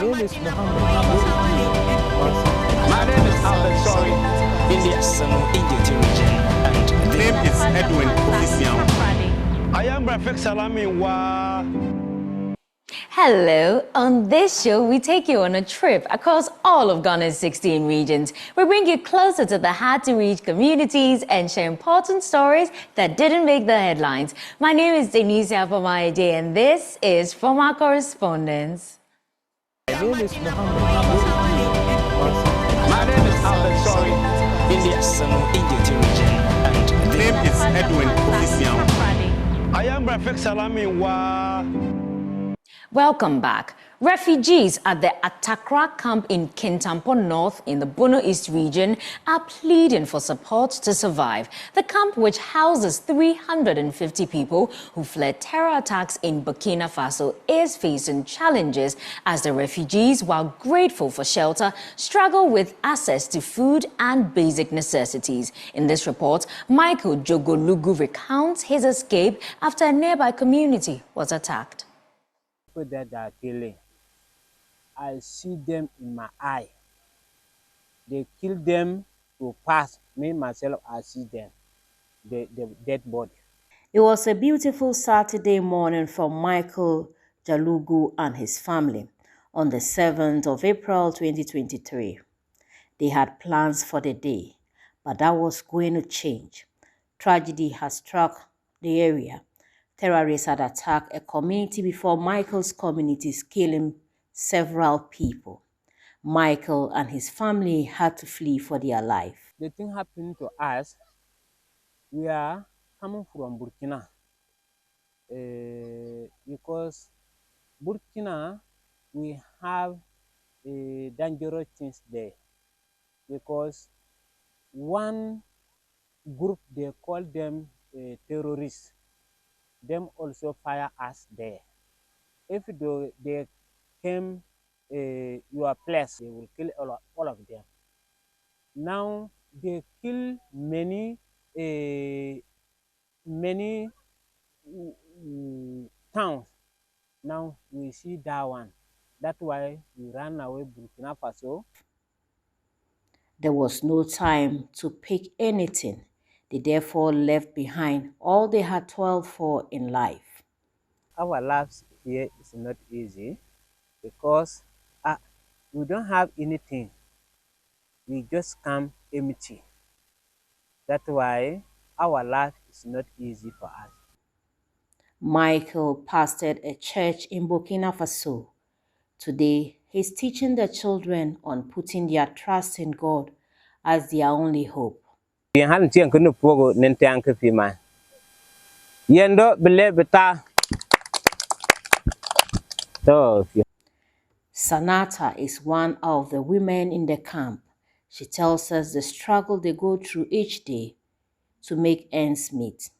name is Muhammad. My name is Albert Sorry, in the region, and the name is Edwin Official. I am Rafik Salami Wa. Hello, on this show we take you on a trip across all of Ghana's 16 regions. We bring you closer to the hard-to-reach communities and share important stories that didn't make the headlines. My name is Danecia Pomaa Agyei, and this is from our correspondents. My name is Muhammad. My name is Albert Sorry, in the region, and the name is Edwin Official. I am Rafik Salami Wa. Welcome back. Refugees at the Atak Camp in Kintampo North in the Bono East region are pleading for support to survive. The camp, which houses 350 people who fled terror attacks in Burkina Faso, is facing challenges as the refugees, while grateful for shelter, struggle with access to food and basic necessities. In this report, Michael Jogolugu recounts his escape after a nearby community was attacked. That are killing, I see them in my eye. They kill them to pass. Me myself, I see them, the dead body. It was a beautiful Saturday morning for Michael Jalugu and his family on the 7th of April 2023. They had plans for the day, but that was going to change. Tragedy has struck the area. Terrorists had attacked a community before Michael's communities, killing several people. Michael and his family had to flee for their life. The thing happened to us. We are coming from Burkina because Burkina, we have dangerous things there because one group, they call them terrorists. Them also fire us there. If they came your place, they will kill all of them. Now they kill many towns. Now we see that one. That's why we ran away Burkina Faso. There was no time to pick anything. They therefore left behind all they had toiled for in life. Our lives here is not easy because we don't have anything. We just come empty. That's why our life is not easy for us. Michael pastored a church in Burkina Faso. Today, he's teaching the children on putting their trust in God as their only hope. Sanata is one of the women in the camp. She tells us the struggle they go through each day to make ends meet.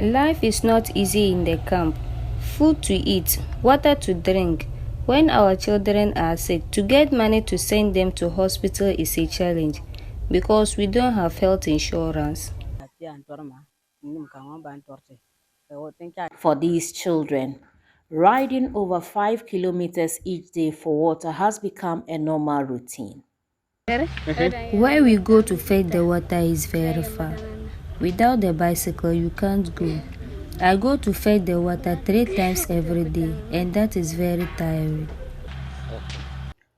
Life is not easy in the camp. Food to eat, water to drink. When our children are sick, to get money to send them to hospital is a challenge because we don't have health insurance. For these children, riding over 5 kilometers each day for water has become a normal routine. Where we go to fetch the water is very far. Without the bicycle, you can't go. I go to fetch the water 3 times every day, and that is very tiring.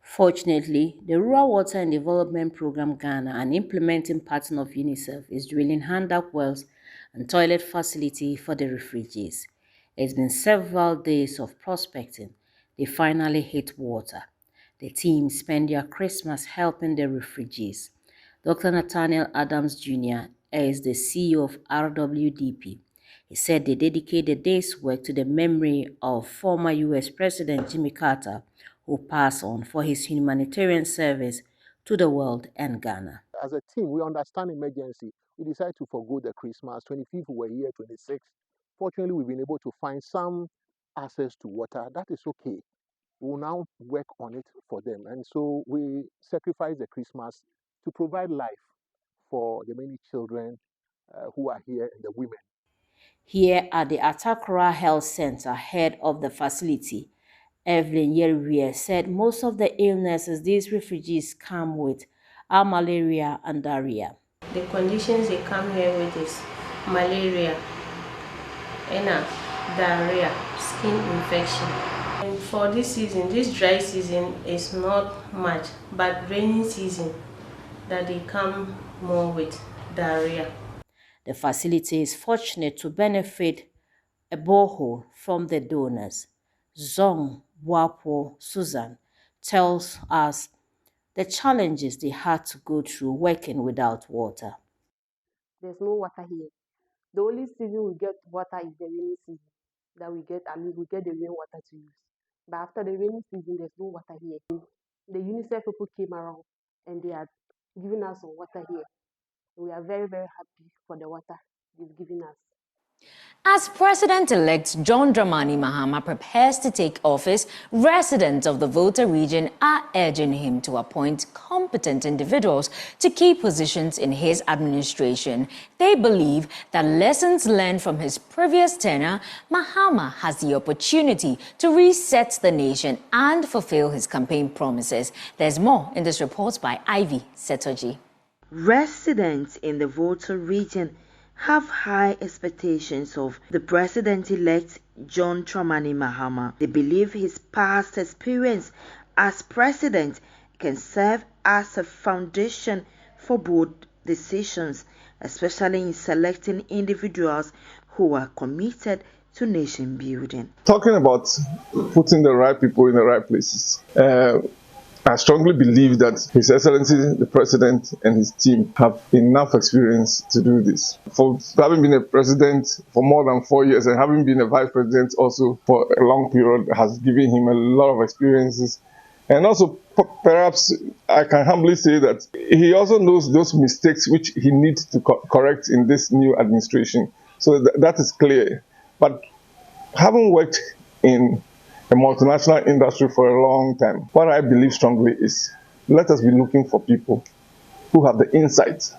Fortunately, the Rural Water and Development Program Ghana, an implementing partner of UNICEF, is drilling hand-up wells and toilet facility for the refugees. It's been several days of prospecting. They finally hit water. The team spent their Christmas helping the refugees. Dr. Nathaniel Adams Jr. is the CEO of RWDP. He said they dedicate the day's work to the memory of former U.S. President Jimmy Carter, who passed on for his humanitarian service to the world and Ghana. As a team, we understand emergency. We decided to forgo the Christmas. 25th, we were here, 26th. Fortunately, we've been able to find some access to water. That is okay. We will now work on it for them. And so we sacrifice the Christmas to provide life for the many children who are here and the women. Here at the Atakra Health Center, head of the facility, Evelyn Yerwia said most of the illnesses these refugees come with are malaria and diarrhea. The conditions they come here with is malaria, diarrhea, skin infection. And for this season, this dry season is not much, but rainy season that they come more with diarrhea. The facility is fortunate to benefit a borehole from the donors. Zong Wapo Susan tells us the challenges they had to go through working without water. There's no water here. The only season we get water is the rainy season that we get the rainwater to use. But after the rainy season, there's no water here. The UNICEF people came around and they are giving us some water here. We are very, very happy for the water they've given us. As President-elect John Dramani Mahama prepares to take office, residents of the Volta region are urging him to appoint competent individuals to key positions in his administration. They believe that lessons learned from his previous tenure, Mahama has the opportunity to reset the nation and fulfill his campaign promises. There's more in this report by Ivy Setoji. Residents in the Volta region have high expectations of the president-elect John Dramani Mahama. They believe his past experience as president can serve as a foundation for bold decisions, especially in selecting individuals who are committed to nation building. Talking about putting the right people in the right places, I strongly believe that His Excellency the President and his team have enough experience to do this. For having been a president for more than 4 years and having been a vice president also for a long period has given him a lot of experiences. And also, perhaps I can humbly say that he also knows those mistakes which he needs to correct in this new administration. So that is clear. But having worked in a multinational industry for a long time, what I believe strongly is let us be looking for people who have the insight,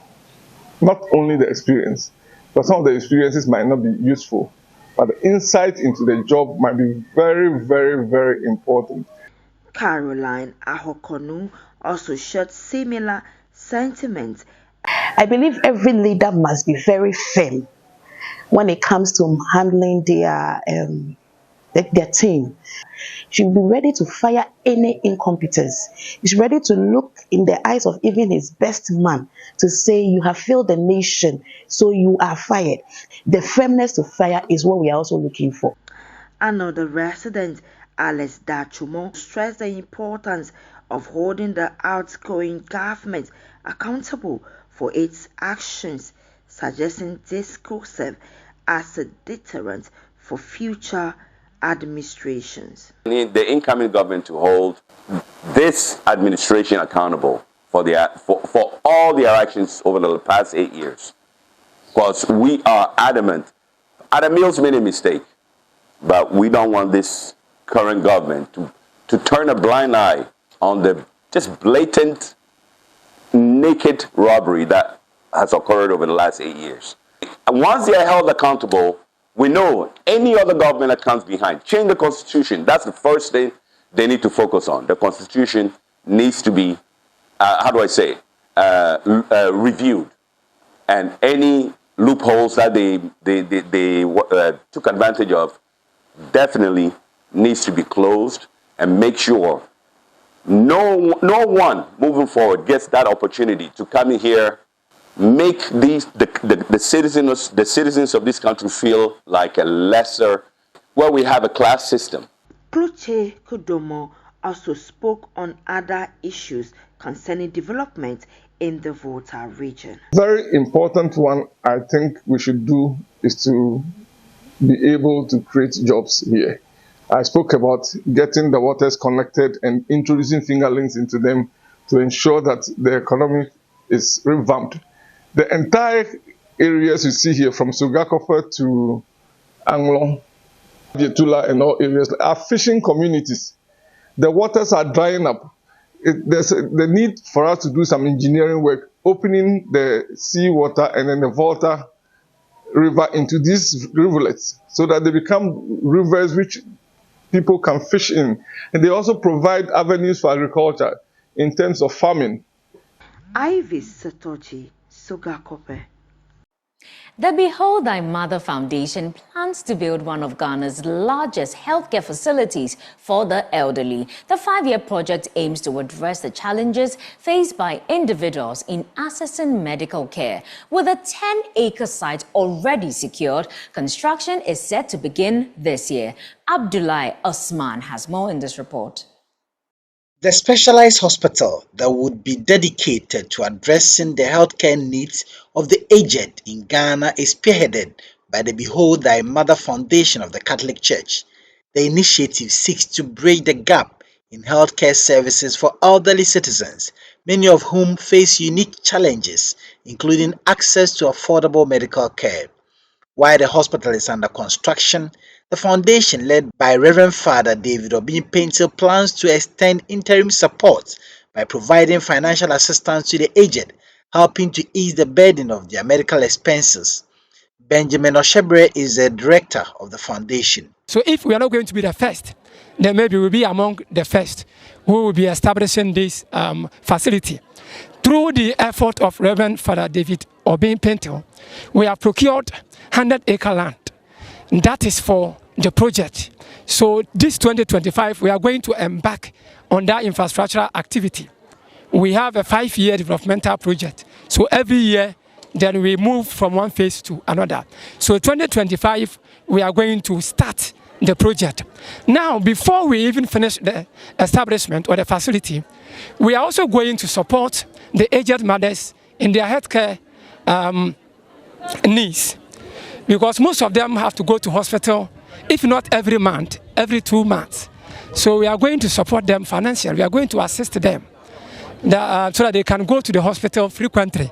not only the experience, but some of the experiences might not be useful, but the insight into the job might be very, very, very important. Caroline Ahokonu also shared similar sentiments. I believe every leader must be very firm when it comes to handling their team. Should be ready to fire any incompetence. He's ready to look in the eyes of even his best man to say, you have failed the nation, so you are fired. The firmness to fire is what we are also looking for. Another resident, Alice Dachumo, stressed the importance of holding the outgoing government accountable for its actions, suggesting this could serve as a deterrent for future administrations. We need the incoming government to hold this administration accountable for all their actions over the past 8 years. Because we are adamant. Adam Mills made a mistake, but we don't want this current government to turn a blind eye on the just blatant, naked robbery that has occurred over the last 8 years. And once they are held accountable, we know any other government that comes behind. Change the Constitution. That's the first thing they need to focus on. The Constitution needs to be, reviewed. And any loopholes that they took advantage of definitely needs to be closed, and make sure no one moving forward gets that opportunity to come in here, make the citizens of this country feel like a lesser, where we have a class system. Kluche Kudomo also spoke on other issues concerning development in the Volta region. Very important one I think we should do is to be able to create jobs here. I spoke about getting the waters connected and introducing fingerlings into them to ensure that the economy is revamped. The entire areas you see here, from Sugakofa to Anglong, Vietula, and all areas, are fishing communities. The waters are drying up. There's the need for us to do some engineering work, opening the seawater and then the Volta River into these rivulets so that they become rivers which people can fish in. And they also provide avenues for agriculture in terms of farming. Ivy Satochi, Sogakope. The Behold Thy Mother Foundation plans to build one of Ghana's largest healthcare facilities for the elderly. The 5-year project aims to address the challenges faced by individuals in accessing medical care. With a 10-acre site already secured, construction is set to begin this year. Abdullahi Osman has more in this report. The specialized hospital that would be dedicated to addressing the healthcare needs of the aged in Ghana is spearheaded by the Behold Thy Mother Foundation of the Catholic Church. The initiative seeks to bridge the gap in healthcare services for elderly citizens, many of whom face unique challenges, including access to affordable medical care. While the hospital is under construction, the foundation, led by Reverend Father David Obin-Paintil, plans to extend interim support by providing financial assistance to the aged, helping to ease the burden of their medical expenses. Benjamin Oshebre is the director of the foundation. So if we are not going to be the first, then maybe we'll be among the first who will be establishing this facility. Through the effort of Reverend Father David Obin-Paintil, we have procured 100-acre land. That is for the project. So this 2025, we are going to embark on that infrastructural activity. We have a 5-year developmental project. So every year, then we move from one phase to another. So 2025, we are going to start the project. Now, before we even finish the establishment or the facility, we are also going to support the aged mothers in their healthcare needs, because most of them have to go to hospital, if not every month, every 2 months. So we are going to support them financially. We are going to assist them so that they can go to the hospital frequently.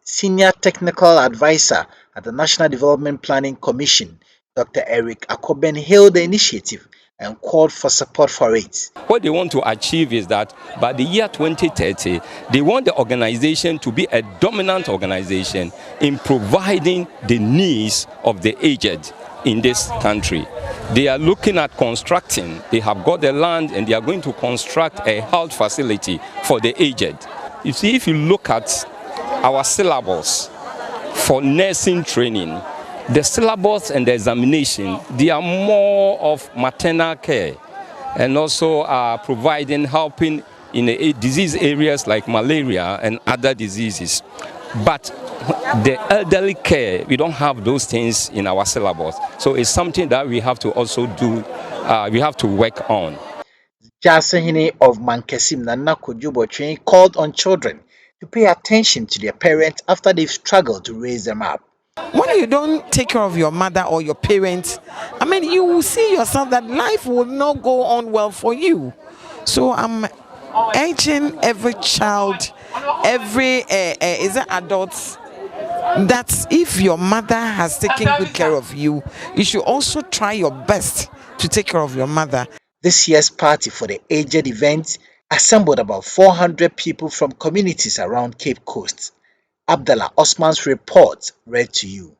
Senior Technical Advisor at the National Development Planning Commission, Dr. Eric Akoben, hailed the initiative and called for support for it. What they want to achieve is that by the year 2030, they want the organization to be a dominant organization in providing the needs of the aged in this country. They are looking at constructing, they have got the land and they are going to construct a health facility for the aged. You see, if you look at our syllabus for nursing training, the syllabus and the examination, they are more of maternal care and also providing, helping in disease areas like malaria and other diseases. But the elderly care, we don't have those things in our syllabus. So it's something that we have to also do, we have to work on. Jasahine of Mankesim Nana Kujubotrin called on children to pay attention to their parents after they've struggled to raise them up. When you don't take care of your mother or your parents, I mean, you will see yourself that life will not go on well for you. So I'm urging every child, every adult, that if your mother has taken good care of you, you should also try your best to take care of your mother. This year's Party for the Aged event assembled about 400 people from communities around Cape Coast. Abdullah Osman's report read to you.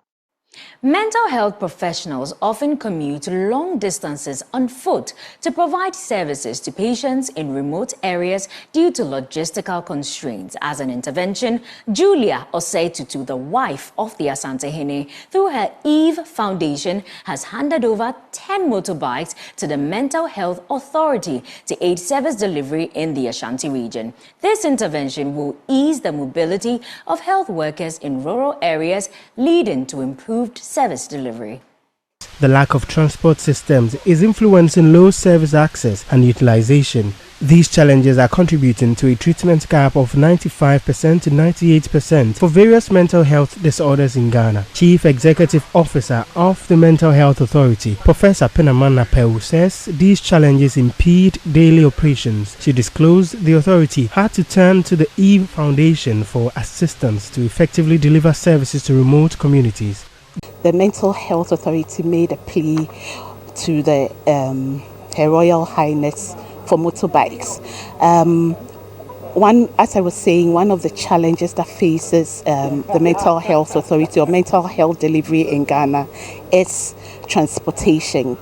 Mental health professionals often commute long distances on foot to provide services to patients in remote areas due to logistical constraints. As an intervention, Julia Osei-Tutu, the wife of the Asantehene, through her Eve Foundation, has handed over 10 motorbikes to the Mental Health Authority to aid service delivery in the Ashanti region. This intervention will ease the mobility of health workers in rural areas, leading to improved service delivery. The lack of transport systems is influencing low service access and utilization. These challenges are contributing to a treatment gap of 95% to 98% for various mental health disorders in Ghana. Chief Executive Officer of the Mental Health Authority, Professor Penamana Pew, says these challenges impede daily operations. She disclosed the authority had to turn to the Eve Foundation for assistance to effectively deliver services to remote communities. The Mental Health Authority made a plea to the Her Royal Highness for motorbikes. As I was saying, one of the challenges that faces the Mental Health Authority or mental health delivery in Ghana is transportation.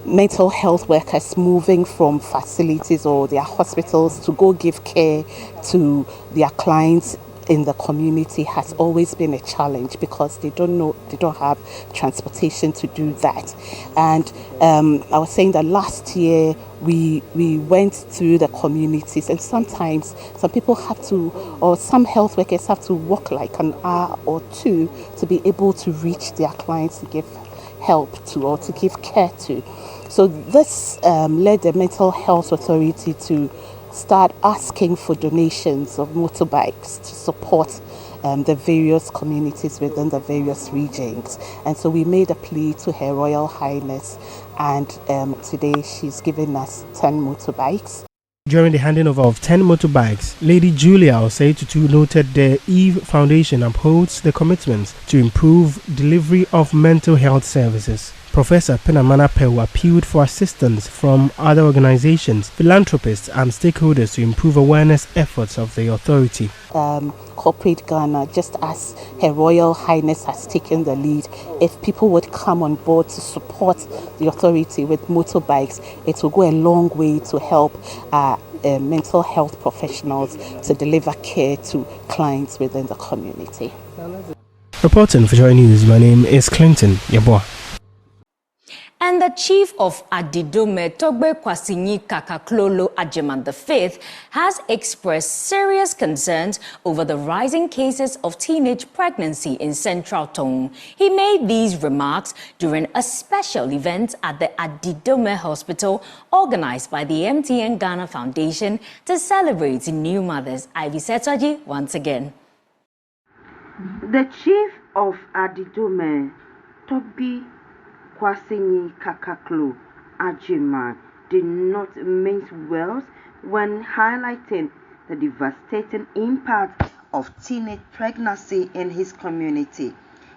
mental health workers moving from facilities or their hospitals to go give care to their clients in the community has always been a challenge because they don't have transportation to do that. And I was saying that last year we went through the communities, and sometimes some people have to, or some health workers have to walk like an hour or two to be able to reach their clients to give help to or to give care to. So this led the Mental Health Authority to start asking for donations of motorbikes to support the various communities within the various regions. And so we made a plea to Her Royal Highness, and today she's given us 10 motorbikes. During the handing over of 10 motorbikes, Lady Julia Osei-Tutu noted the Eve Foundation upholds the commitments to improve delivery of mental health services. Professor Penamana Pew appealed for assistance from other organizations, philanthropists and stakeholders to improve awareness efforts of the authority. Corporate Ghana, just as Her Royal Highness has taken the lead, if people would come on board to support the authority with motorbikes, it will go a long way to help mental health professionals to deliver care to clients within the community. Reporting for Joy News, my name is Clinton Yeboah. And the chief of Adidome, Togbe Kwasinyi Kakaklolo Ajeman V, has expressed serious concerns over the rising cases of teenage pregnancy in Central Tong. He made these remarks during a special event at the Adidome Hospital organized by the MTN Ghana Foundation to celebrate new mothers. Ivy Setaji once again. The chief of Adidome, Togbe Kwasinyi Kakaklolo Agyei did not mince words when highlighting the devastating impact of teenage pregnancy in his community.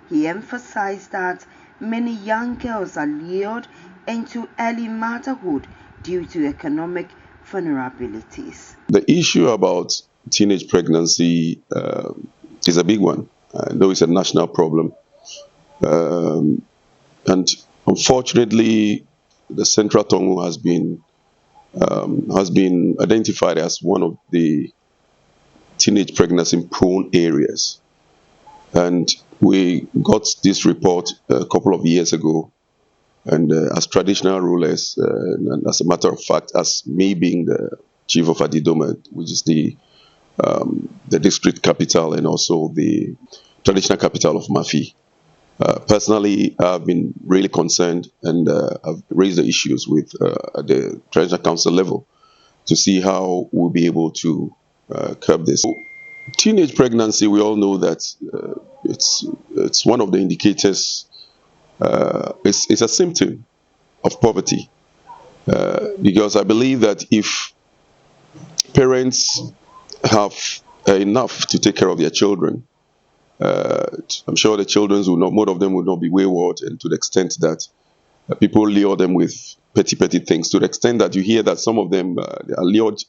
He emphasized that many young girls are lured into early motherhood due to economic vulnerabilities. The issue about teenage pregnancy is a big one. I know it's a national problem. And unfortunately, the Central Tongu has been identified as one of the teenage pregnancy prone areas. And we got this report a couple of years ago. And as traditional rulers, and as a matter of fact, as me being the chief of Adidome, which is the district capital and also the traditional capital of Mafi, personally, I've been really concerned, and I've raised the issues with at the Traditional Council level to see how we'll be able to curb this. So, teenage pregnancy, we all know that it's one of the indicators. It's a symptom of poverty, because I believe that if parents have enough to take care of their children, I'm sure the children will not, most of them will not be wayward, and to the extent that people lure them with petty things, to the extent that you hear that some of them they are lured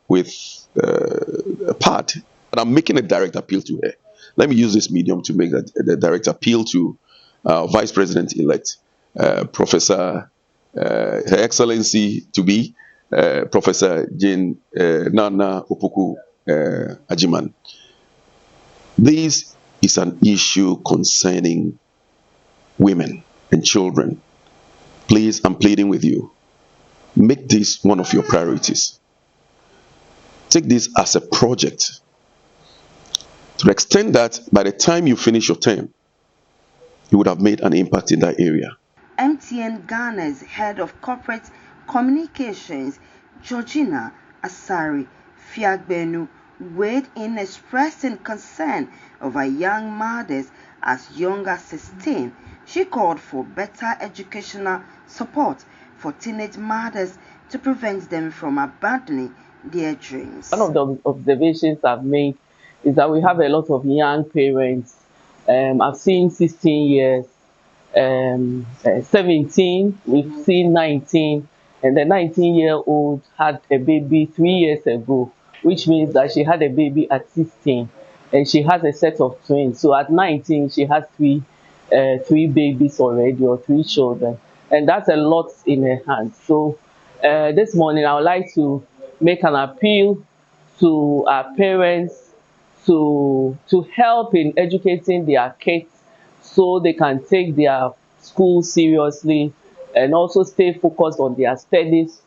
with a pad. And I'm making a direct appeal to her. Let me use this medium to make the direct appeal to Vice President-elect, Professor, Her Excellency to be Professor Jane Nana Opoku Agyei. This is an issue concerning women and children. Please, I'm pleading with you. Make this one of your priorities. Take this as a project to the extent that by the time you finish your term, you would have made an impact in that area. MTN Ghana's head of corporate communications, Georgina Asari Fiagbenu, weighed in expressing concern over young mothers as young as 16. She called for better educational support for teenage mothers to prevent them from abandoning their dreams. One of the observations I've made is that we have a lot of young parents. I've seen 16 years, 17, we've seen 19, and the 19-year-old had a baby 3 years ago, which means that she had a baby at 16, and she has a set of twins. So at 19, she has three babies already, or 3 children. and that's a lot in her hands. So this morning I would like to make an appeal to our parents to help in educating their kids so they can take their school seriously and also stay focused on their studies.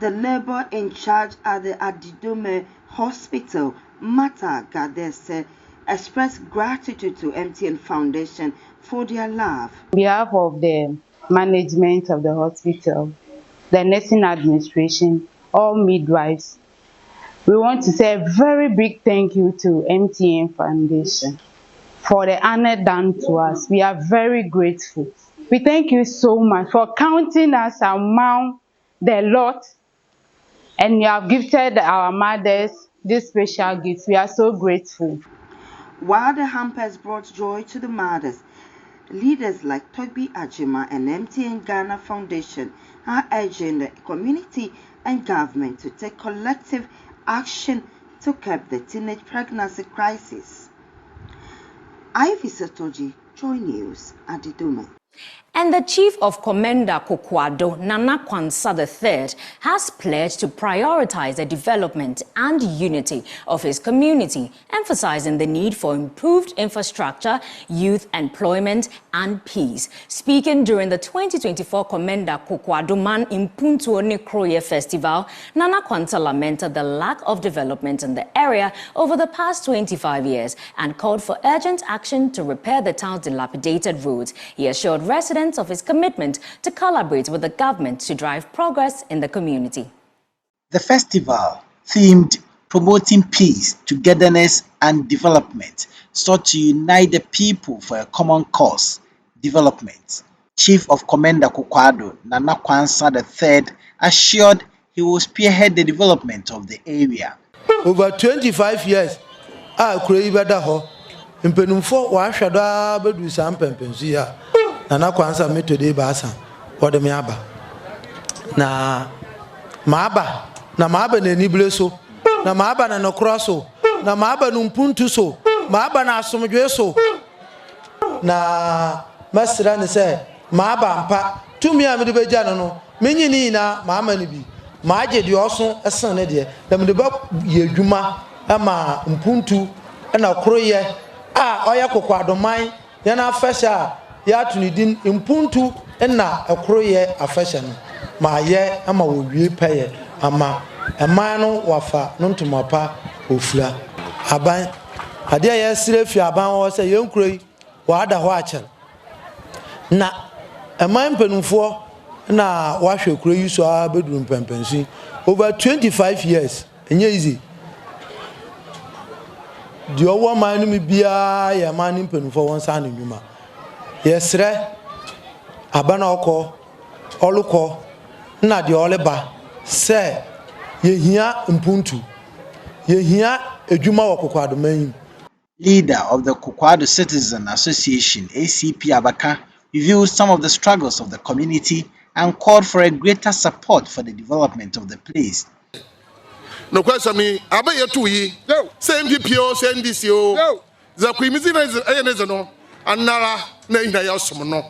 The labor in charge at the Adidome Hospital, Mata Gadese, expressed gratitude to MTN Foundation for their love. On behalf of the management of the hospital, the nursing administration, all midwives, we want to say a very big thank you to MTN Foundation for the honor done to us. We are very grateful. We thank you so much for counting us among the lot, and you have gifted our mothers this special gift. We are so grateful. While the hampers brought joy to the mothers, leaders like Togbi Ajima and MTN Ghana Foundation are urging the community and government to take collective action to curb the teenage pregnancy crisis. Ivy Satoji, Joy News, Adidome. And the Chief of Commander Kokwado, Nana Kwansa III, has pledged to prioritize the development and unity of his community, emphasizing the need for improved infrastructure, youth employment, and peace. Speaking during the 2024 Commander Kokwado Man Impuntuo Nekroye Festival, Nana Kwansa lamented the lack of development in the area over the past 25 years and called for urgent action to repair the town's dilapidated roads. He assured residents of his commitment to collaborate with the government to drive progress in the community. The festival, themed Promoting Peace, Togetherness and Development, sought to unite the people for a common cause, development. Chief of Commander Kokwado, Nana Kwansa III, assured he will spearhead the development of the area. Over 25 years, I created ho. Impenumfo wa hwada bedu sam pempensu ya. Nana Kwansa me today basa. Wode me aba. Na maaba na nibule so. Na maaba na nokro so. Na maaba no mpuntu so. Maaba na asomdwe so. Na masira ne se maaba mpa tumi a me de begya no menyini na maama ne bi. Maaje de oso esen ne de. Na me de ba ye adwuma ama mpuntu na kroye a oya kokwadoman ya na afesha ya tunidin mpuntu na ekroye afesha no ma ye ama wowie peye ama eman no wafa no ntomapa ofura aban ade ya sire fi aban wo se yenkroi wa da ho acher na eman penumfo na wahwe kro yi so abeduru mpempensi over 25 years enye easy. The owa man mi bia ya man mpenufo won sa n'nwuma yesre abana okọ oluko na de oleba se yehia mpuntu yehia edwuma wo Kokwado man. Leader of the Kokwado Citizen Association, ACP Abaka, revealed some of the struggles of the community and called for a greater support for the development of the place. No question me abaye tu yi same PPO same DCO za kwimizi na ayeneze no anara na ina ya som no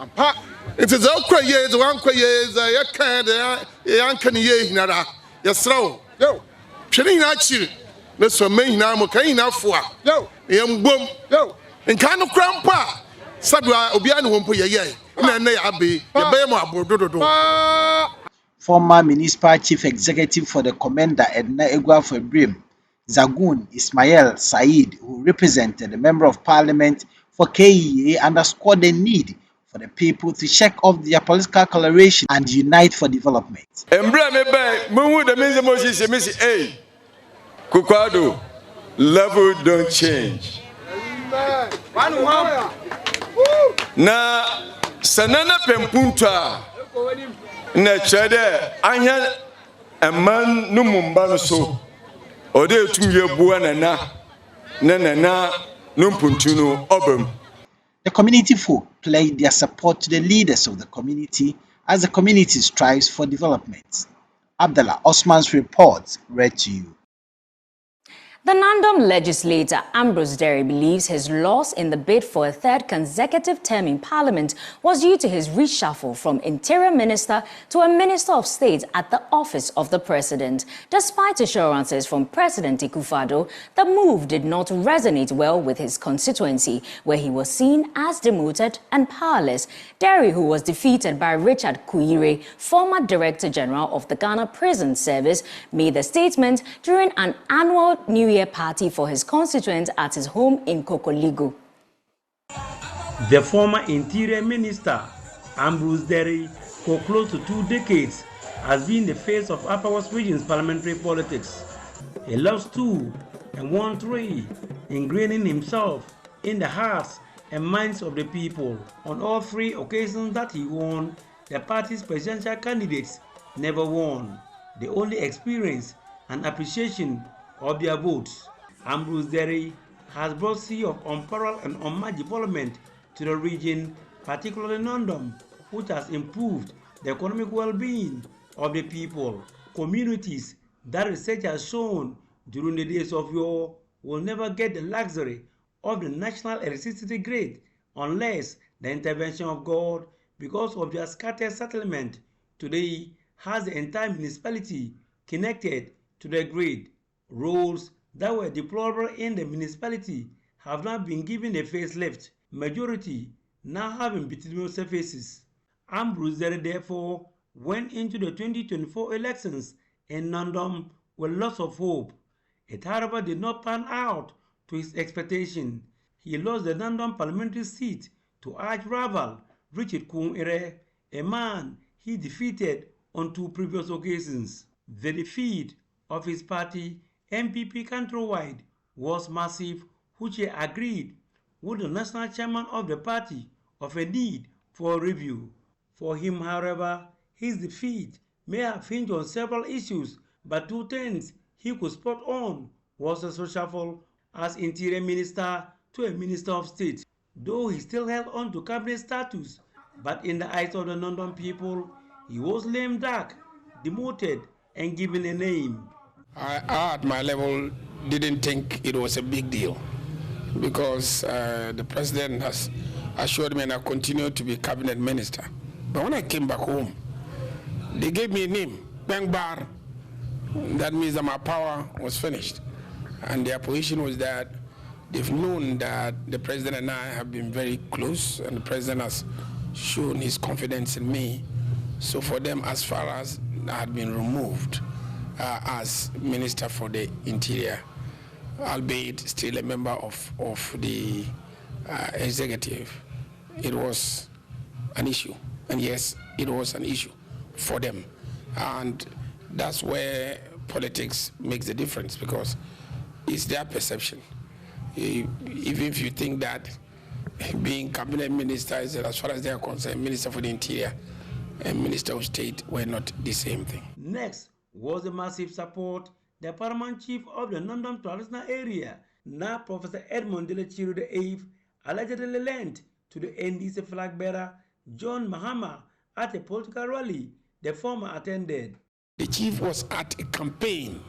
it is all kwa ye the one kwa ye za ya kan de ya kan ye hinara ya srawo twene ina chiri na so man hina mo kan ina fo a ye mbom nka no krampa sabua obia ne hompo ye na ya abe ye be mo abodododo. Former Municipal Chief Executive for the Commander Edna Egwafo Brim, Zagun Ismail Said, who represented the Member of Parliament for KEA, underscored the need for the people to check off their political coloration and unite for development. Kokwado, level don't change. Na sanana pempunta na chede anya eman numumba no so ode tum Yeboah na numpuntu no obam. The community folk pledged their support to the leaders of the community as the community strives for development. Abdullah Osman's report read to you. The Nandom legislator Ambrose Dery believes his loss in the bid for a third consecutive term in Parliament was due to his reshuffle from Interior Minister to a Minister of State at the office of the President. Despite assurances from President Akufo-Addo, the move did not resonate well with his constituency, where he was seen as demoted and powerless. Dery, who was defeated by Richard Kuire, former Director General of the Ghana Prison Service, made the statement during an annual New Year party for his constituents at his home in Kokoligo. The former Interior Minister, Ambrose Dery, for close to 2 decades, has been the face of Upper West Region's parliamentary politics. He lost 2 and won 3, ingraining himself in the hearts and minds of the people. On all 3 occasions that he won, the party's presidential candidates never won. They only experienced an appreciation of their votes. Ambrose Dery has brought sea of unparalleled and unmatched development to the region, particularly Nandom, which has improved the economic well-being of the people. Communities that research has shown during the days of war will never get the luxury of the national electricity grid unless the intervention of God, because of their scattered settlement, today has the entire municipality connected to the grid. Roads that were deplorable in the municipality have now been given a facelift, majority now having bituminous surfaces. Ambrose Dery therefore went into the 2024 elections in Nandom with lots of hope. It, however, did not pan out to his expectation. He lost the Nandom parliamentary seat to arch-rival Richard Kuire, a man he defeated on 2 previous occasions. The defeat of his party, MPP countrywide, was massive, which he agreed with the national chairman of the party of a need for a review. For him, however, his defeat may have hinged on several issues, but 2 things he could spot on was a reshuffle as Interior Minister to a Minister of State. Though he still held on to cabinet status, but in the eyes of the Nandom people, he was lame duck, demoted, and given a name. I at my level didn't think it was a big deal because the president has assured me and I continue to be cabinet minister. But when I came back home, they gave me a name, Bang Bar. That means that my power was finished. And their position was that they've known that the president and I have been very close and the president has shown his confidence in me. So for them, as far as I had been removed as Minister for the Interior, albeit still a member of the executive, it was an issue. And yes, it was an issue for them. And that's where politics makes the difference, because it's their perception. Even if you think that being cabinet minister is, as far as they are concerned, Minister for the Interior and Minister of State were not the same thing. Next was the massive support the paramount chief of the Nandom traditional area, now Professor Edmund Delechiru VIII, allegedly lent to the NDC flag bearer John Mahama at a political rally the former attended. The chief was at a campaign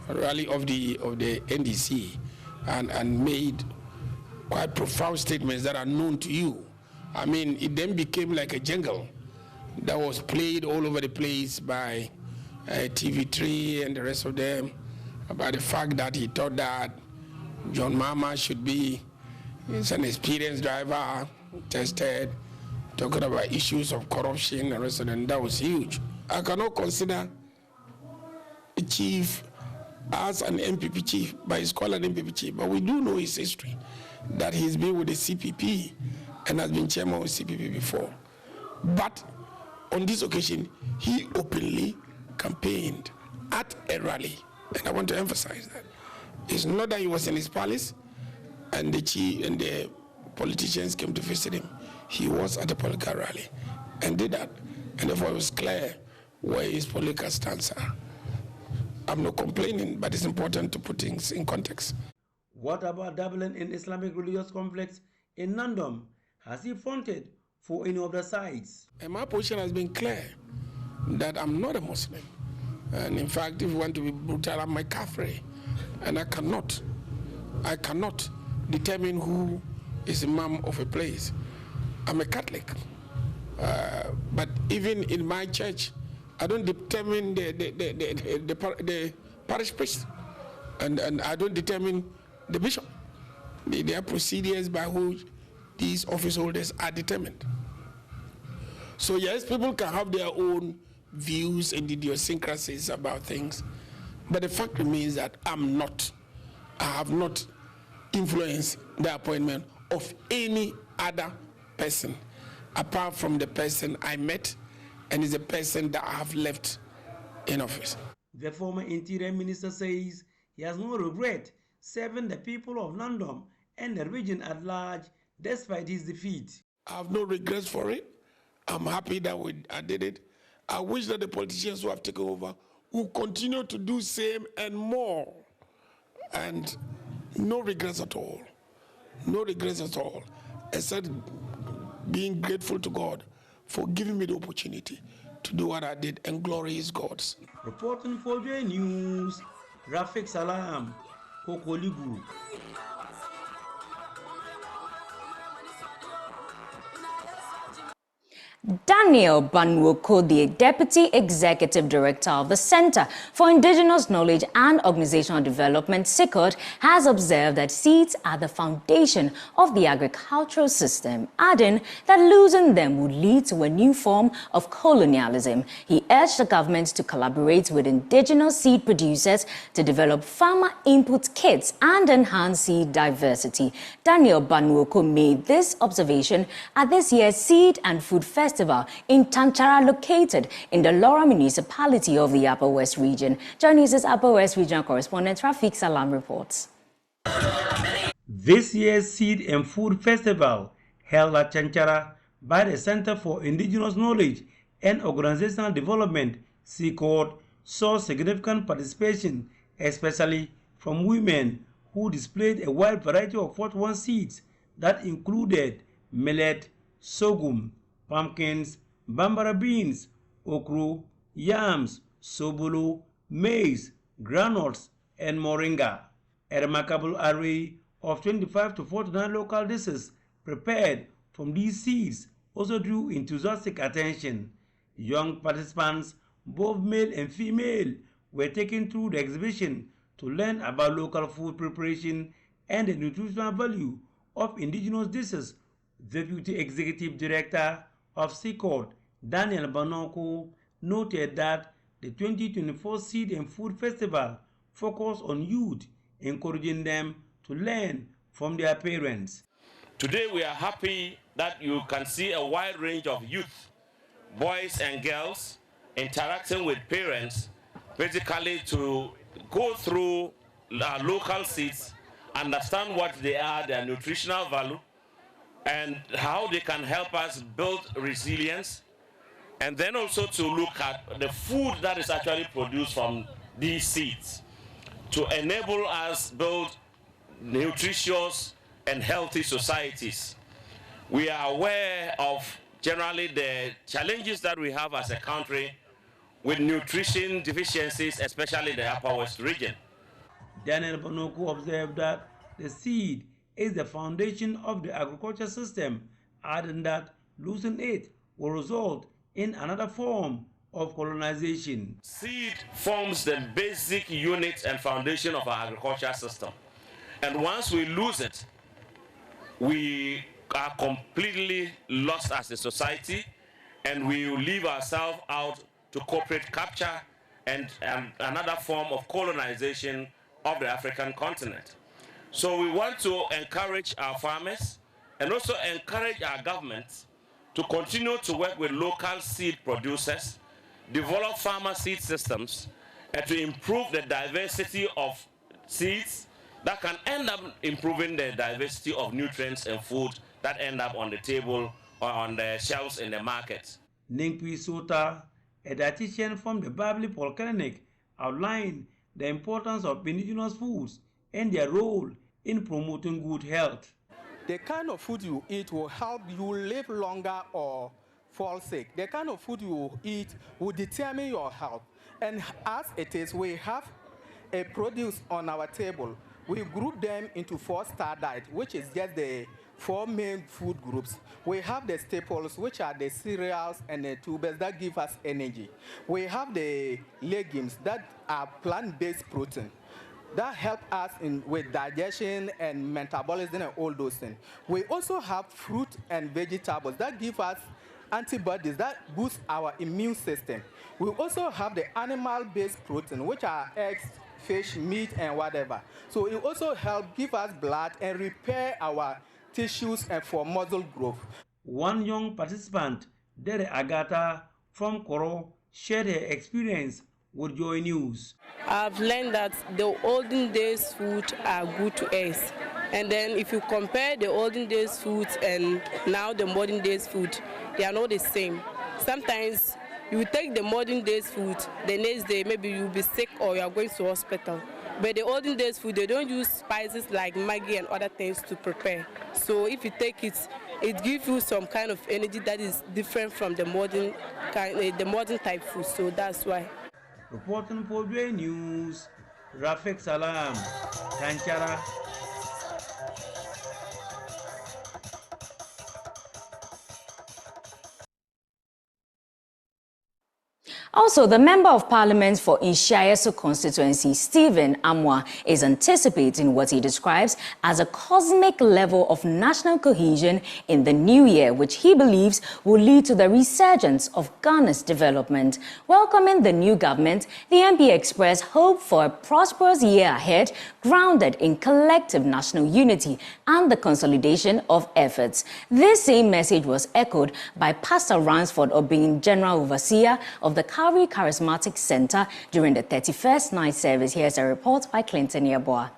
rally of the NDC and made quite profound statements that are known to you. I mean, it then became like a jingle that was played all over the place by TV3 and the rest of them about the fact that he thought that John Mahama should be an experienced driver, tested, talking about issues of corruption and the rest of them. That was huge. I cannot consider a chief as an MPP chief, but he's called an MPP chief. But we do know his history, that he's been with the CPP and has been chairman of CPP before. But on this occasion, he openly campaigned at a rally. And I want to emphasize that. It's not that he was in his palace and the chief and the politicians came to visit him. He was at a political rally and did that. And therefore it was clear where his political stance are. I'm not complaining, but it's important to put things in context. What about dabbling in Islamic religious conflicts in Nandom? Has he fronted for any of the sides? And my position has been clear that I'm not a Muslim. And in fact, if you want to be brutal, I'm a Kafri. And I cannot determine who is imam of a place. I'm a Catholic. But even in my church, I don't determine the parish priest, and I don't determine the bishop. There are procedures by which these office holders are determined. So yes, people can have their own views and idiosyncrasies about things, but the fact remains that I have not influenced the appointment of any other person apart from the person I met, and is a person that I have left in office. The former Interior Minister says he has no regret serving the people of London and the region at large despite his defeat. I have no regrets for it. I'm happy that I did it. I wish that the politicians who have taken over will continue to do same and more. And no regrets at all. No regrets at all. Except being grateful to God for giving me the opportunity to do what I did, and glory is God's. Reporting for J News, Rafik Salam, Kokolibu. Daniel Banwoko, the Deputy Executive Director of the Center for Indigenous Knowledge and Organizational Development, CICOD, has observed that seeds are the foundation of the agricultural system, adding that losing them would lead to a new form of colonialism. He urged the government to collaborate with indigenous seed producers to develop farmer input kits and enhance seed diversity. Daniel Banwoko made this observation at this year's Seed and Food Festival in Tanchara, located in the Laura municipality of the Upper West region. Joining us Upper West regional correspondent Rafik Salam reports. This year's Seed and Food Festival, held at Tanchara by the Center for Indigenous Knowledge and Organizational Development, CICOD, saw significant participation, especially from women who displayed a wide variety of 41 seeds that included millet, sorghum, pumpkins, bambara beans, okra, yams, sobolo, maize, granules, and moringa. A remarkable array of 25 to 49 local dishes prepared from these seeds also drew enthusiastic attention. Young participants, both male and female, were taken through the exhibition to learn about local food preparation and the nutritional value of indigenous dishes. Deputy Executive Director of CICOD, Daniel Banwoko, noted that the 2024 Seed and Food Festival focused on youth, encouraging them to learn from their parents. Today we are happy that you can see a wide range of youth, boys and girls, interacting with parents, basically to go through local seeds, understand what they are, their nutritional value, and how they can help us build resilience, and then also to look at the food that is actually produced from these seeds to enable us build nutritious and healthy societies. We are aware of generally the challenges that we have as a country with nutrition deficiencies, especially in the Upper West region. Daniel Banwoko observed that the seed is the foundation of the agriculture system, adding that losing it will result in another form of colonization. Seed forms the basic unit and foundation of our agriculture system. And once we lose it, we are completely lost as a society, and we will leave ourselves out to corporate capture and another form of colonization of the African continent. So we want to encourage our farmers and also encourage our governments to continue to work with local seed producers, develop farmer seed systems, and to improve the diversity of seeds that can end up improving the diversity of nutrients and food that end up on the table or on the shelves in the market. Ningpi Sota, a dietitian from the Babli Polyclinic, outlined the importance of indigenous foods and their role in promoting good health. The kind of food you eat will help you live longer or fall sick. The kind of food you eat will determine your health. And as it is, we have a produce on our table, we group them into 4-star diet, which is just the 4 main food groups. We have the staples, which are the cereals and the tubers that give us energy. We have the legumes that are plant-based protein that help us with digestion and metabolism and all those things. We also have fruit and vegetables that give us antibodies that boost our immune system. We also have the animal-based protein, which are eggs, fish, meat, and whatever. So it also helps give us blood and repair our tissues and for muscle growth. One young participant, Dere Agata from Koro, shared her experience with Joy News. I've learned that the olden days food are good to us. And then if you compare the olden days food and now the modern days food, they are not the same. Sometimes you take the modern days food, the next day maybe you'll be sick or you are going to hospital. But the olden days food, they don't use spices like Maggi and other things to prepare. So if you take it, it gives you some kind of energy that is different from the modern type food. So that's why. Reporting for Joy News, Rafik Salam, Tanchara. Also, the Member of Parliament for Ishiayesu constituency, Stephen Amwa, is anticipating what he describes as a cosmic level of national cohesion in the new year, which he believes will lead to the resurgence of Ghana's development. Welcoming the new government, the MP expressed hope for a prosperous year ahead, grounded in collective national unity and the consolidation of efforts. This same message was echoed by Pastor Ransford Obin, General Overseer of the Calvary Charismatic Center during the 31st night service. Here's a report by Clinton Yeboah.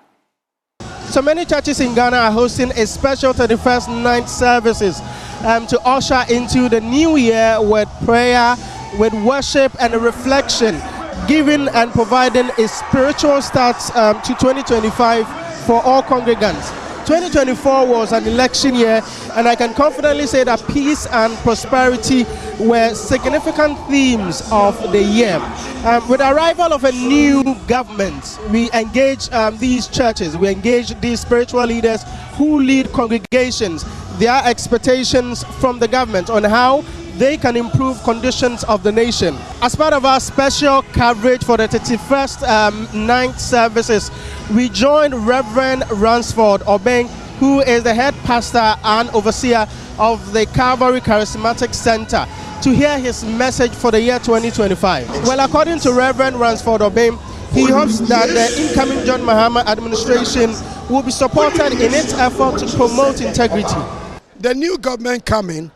So many churches in Ghana are hosting a special 31st night services to usher into the new year with prayer, with worship and reflection, giving and providing a spiritual start to 2025 for all congregants. 2024 was an election year, and I can confidently say that peace and prosperity were significant themes of the year. With the arrival of a new government, we engage these churches, we engage these spiritual leaders who lead congregations, their expectations from the government on how they can improve conditions of the nation. As part of our special coverage for the 31st night services, we joined Reverend Ransford Obeng, who is the head pastor and overseer of the Calvary Charismatic Center, to hear his message for the year 2025. Well, according to Reverend Ransford Obeng, he hopes that the incoming John Mahama administration will be supported in its effort to promote integrity. The new government coming,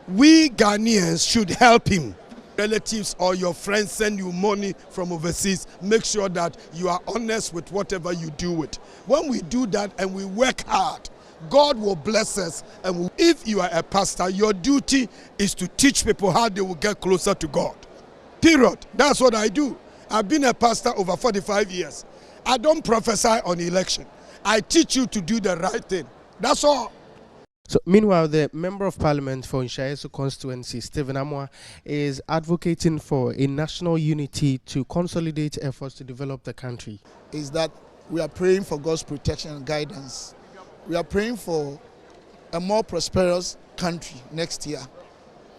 we Ghanaians should help him. Relatives or your friends send you money from overseas, make sure that you are honest with whatever you do it. When we do that and we work hard, God will bless us. And if you are a pastor, your duty is to teach people how they will get closer to God. Period. That's what I do. I've been a pastor over 45 years. I don't prophesy on election. I teach you to do the right thing. That's all. So, meanwhile, the Member of Parliament for Ishiayesu constituency, Stephen Amwa, is advocating for a national unity to consolidate efforts to develop the country. Is that we are praying for God's protection and guidance. We are praying for a more prosperous country next year.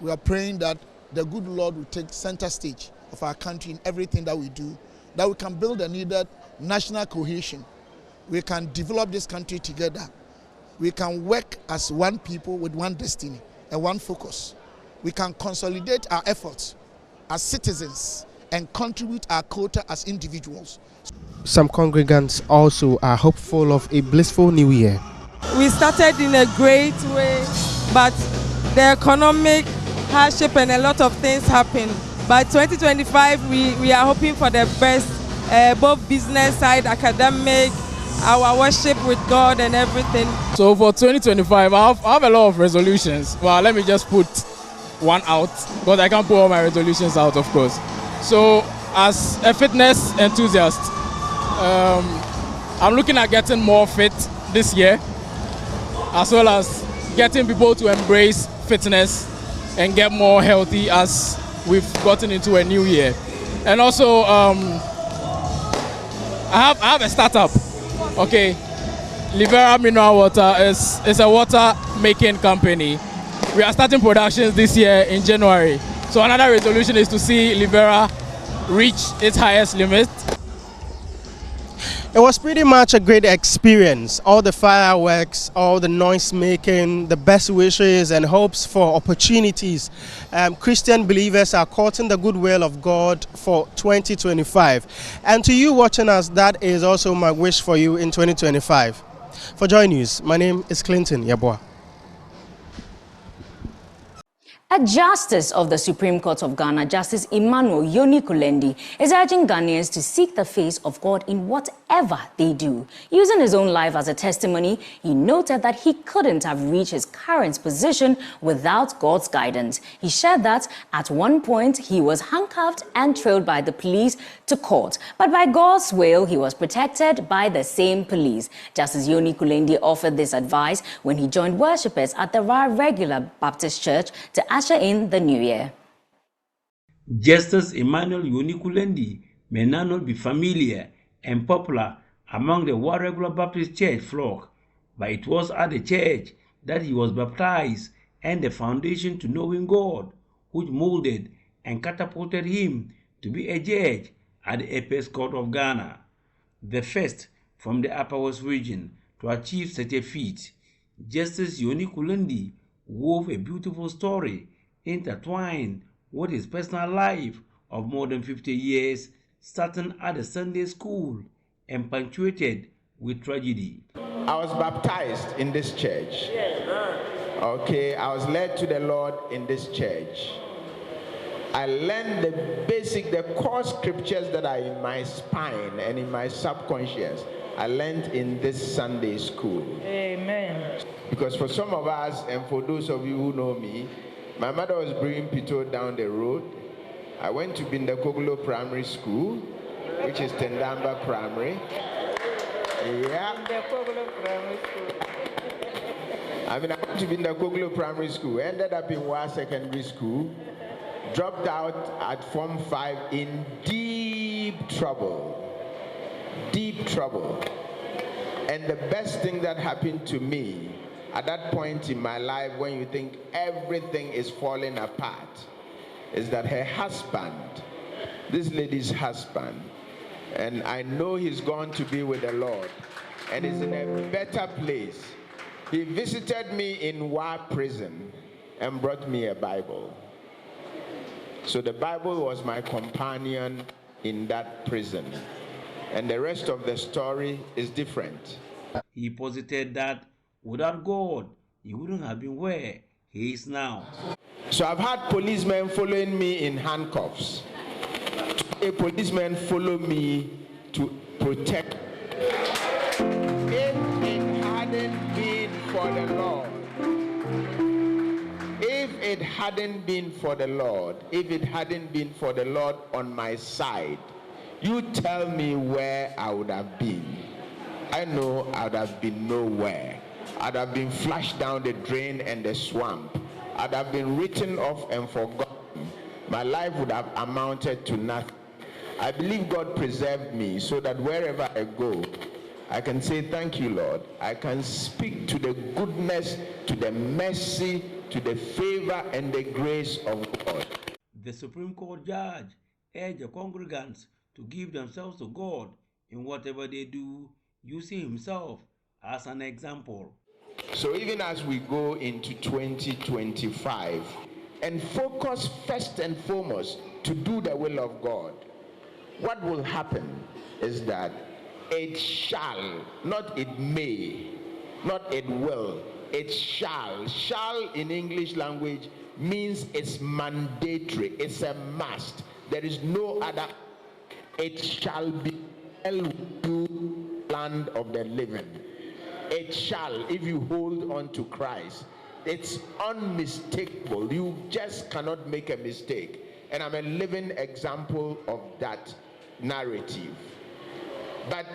We are praying that the good Lord will take center stage of our country in everything that we do, that we can build a needed national cohesion. We can develop this country together. We can work as one people with one destiny and one focus. We can consolidate our efforts as citizens and contribute our quota as individuals. Some congregants also are hopeful of a blissful new year. We started in a great way, but the economic hardship and a lot of things happened. By 2025, we are hoping for the best, both business side, academic, our worship with God and everything. So for 2025, I have a lot of resolutions. Well, let me just put one out, because I can't put all my resolutions out, of course. So as a fitness enthusiast, I'm looking at getting more fit this year, as well as getting people to embrace fitness and get more healthy as we've gotten into a new year. And also, I have a startup. Okay, Livera Mineral Water is a water making company. We are starting productions this year in January. So another resolution is to see Livera reach its highest limit. It was pretty much a great experience. All the fireworks, all the noise making, the best wishes and hopes for opportunities. Christian believers are courting the goodwill of God for 2025. And to you watching us, that is also my wish for you in 2025. For Joy News, my name is Clinton Yeboah. A justice of the Supreme Court of Ghana, Justice Emmanuel is urging Ghanaians to seek the face of God in whatever they do. Using his own life as a testimony, he noted that he couldn't have reached his current position without God's guidance. He shared that at one point he was handcuffed and trailed by the police to court, but by God's will, he was protected by the same police. Justice Yoni Kulendi offered this advice when he joined worshippers at the Regular Baptist Church to usher in the new year. Justice Emmanuel Yonikulendi may now not be familiar and popular among the Regular Baptist Church flock, but it was at the church that he was baptized and the foundation to knowing God, which molded and catapulted him to be a judge at the Apex Court of Ghana, the first from the Upper West region to achieve such a feat. Justice Yonikulendi wove a beautiful story intertwined with his personal life of more than 50 years, starting at the Sunday school and punctuated with tragedy. I was baptized in this church. Okay, I was led to the Lord in this church. I learned the core scriptures that are in my spine and in my subconscious. I learned in this Sunday school. Amen. Because for some of us, and for those of you who know me, my mother was bringing Pito down the road. I went to Bindakoglo Primary School, which is Tendamba Primary. Yeah. Bindakoglo Primary School. I went to Bindakoglo Primary School, ended up in Wa Secondary School, dropped out at Form 5 in deep trouble. Deep trouble. And the best thing that happened to me at that point in my life, when you think everything is falling apart, is that her husband, this lady's husband, and I know he's gone to be with the Lord and is in a better place. He visited me in Wa prison and brought me a Bible. So the Bible was my companion in that prison. And the rest of the story is different. He posited that without God, he wouldn't have been where he is now. So I've had policemen following me in handcuffs. A policeman followed me to protect. If it hadn't been for the Lord, if it hadn't been for the Lord, if it hadn't been for the Lord on my side, you tell me where I would have been. I know I would have been nowhere. I'd have been flushed down the drain and the swamp. I'd have been written off and forgotten. My life would have amounted to nothing. I believe God preserved me so that wherever I go, I can say, thank you, Lord. I can speak to the goodness, to the mercy, to the favor and the grace of God. The Supreme Court judge urged the congregants to give themselves to God in whatever they do, using himself as an example. So even as we go into 2025 and focus first and foremost to do the will of God, what will happen is that it shall, not it may, not it will, it shall. Shall in English language means it's mandatory, it's a must. There is no other. It shall be land of the living. It shall, if you hold on to Christ. It's unmistakable. You just cannot make a mistake. And I'm a living example of that narrative. But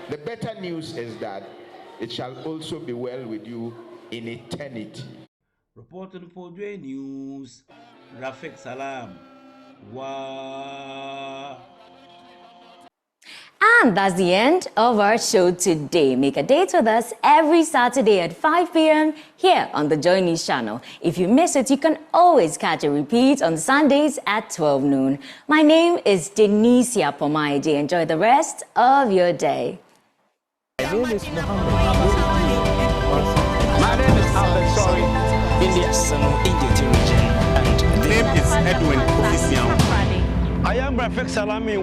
the better news is that it shall also be well with you in eternity. Reporting for Joy News, Rafik Salam. Wow. And that's the end of our show today. Make a date with us every Saturday at 5 p.m. here on the Joy News channel. If you miss it, you can always catch a repeat on Sundays at 12 noon. My name is Danecia Pomaa Agyei. Enjoy the rest of your day. My name is Alex in the Indian region. And the name is Edwin Official. I am Rafik Salami.